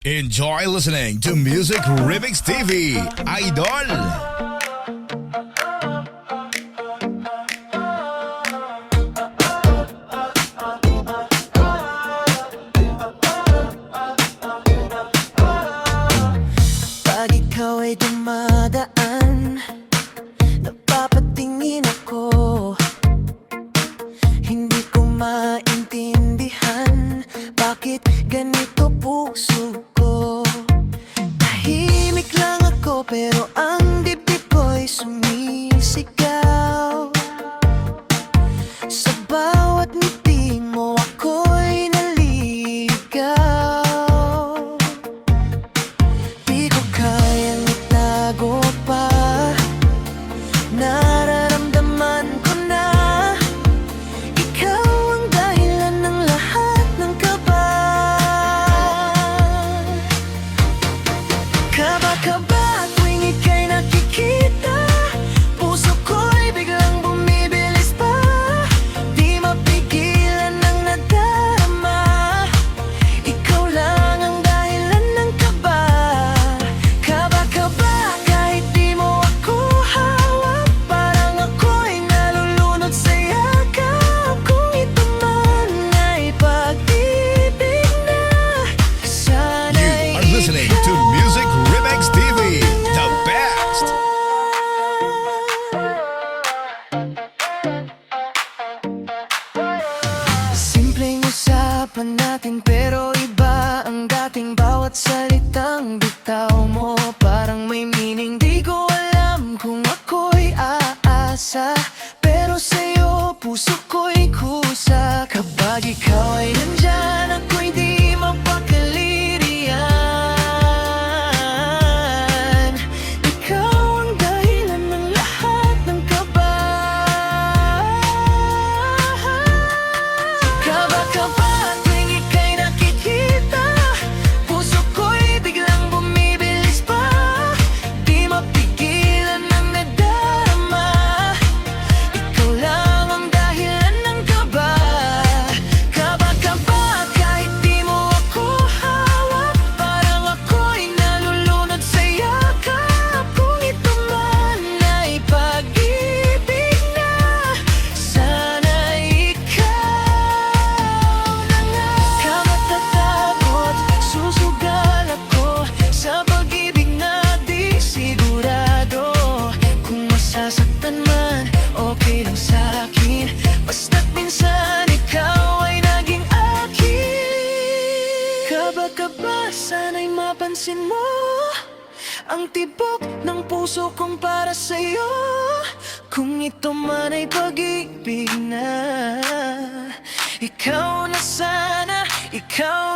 Enjoy listening to Music Remix TV, Idol! Pag ikaw ay dumadaan, napapatingin ako. Hindi ko maintindihan bakit ganito puso ko. Tahimik lang ako pero ang dibdib ko'y sumisigaw. Sa bawat ngiti mo ako'y naligaw. Di ko kayang itago pa, nararamdaman ko na ikaw ang dahilan ng lahat ng kaba. Kaba-kaba tuwing ika'y nakikita, puso ko'y biglang bumibilis pa. Di mapigilan ang nadarama, ikaw lang ang dahilan ng kaba. Kaba-kaba kahit di mo ako hawak, parang ako'y nalulunod sa yakap. Kung ito man ay pag-ibig na, sana'y You are listening to Music Remix TV, the best! Simpleng usapan natin pero iba ang dating bawat salitang bitaw mo. Parang may meaning, di ko alam kung ako'y aasa, pero sa'yo puso ko'y kusa. Kapag ikaw ay nandyan, ako'y di mapakali-riyan. Ikaw ang dahilan ng lahat ng kaba. Kaba-kaba tuwing ika'y nakikita, puso ko'y biglang bumibilis pa. Di mapigilan ang nadarama, ikaw lang ang dahilan ng kaba. Kaba-kaba kahit di mo ako hawak, parang ako'y nalulunod sa yakap. Kung ito man ay pag-ibig na, sana ikaw na nga. Kamatatakot, susugal ako sa pag-ibig na di sigurado. Kung masasaktan man, okay lang sa'kin, basta't minsan ikaw ay naging akin. Kaba-kaba, sana'y mapansin mo ang tibok ng puso kong para sa'yo. Kung ito man ay pag-ibig na, ikaw na sana, ikaw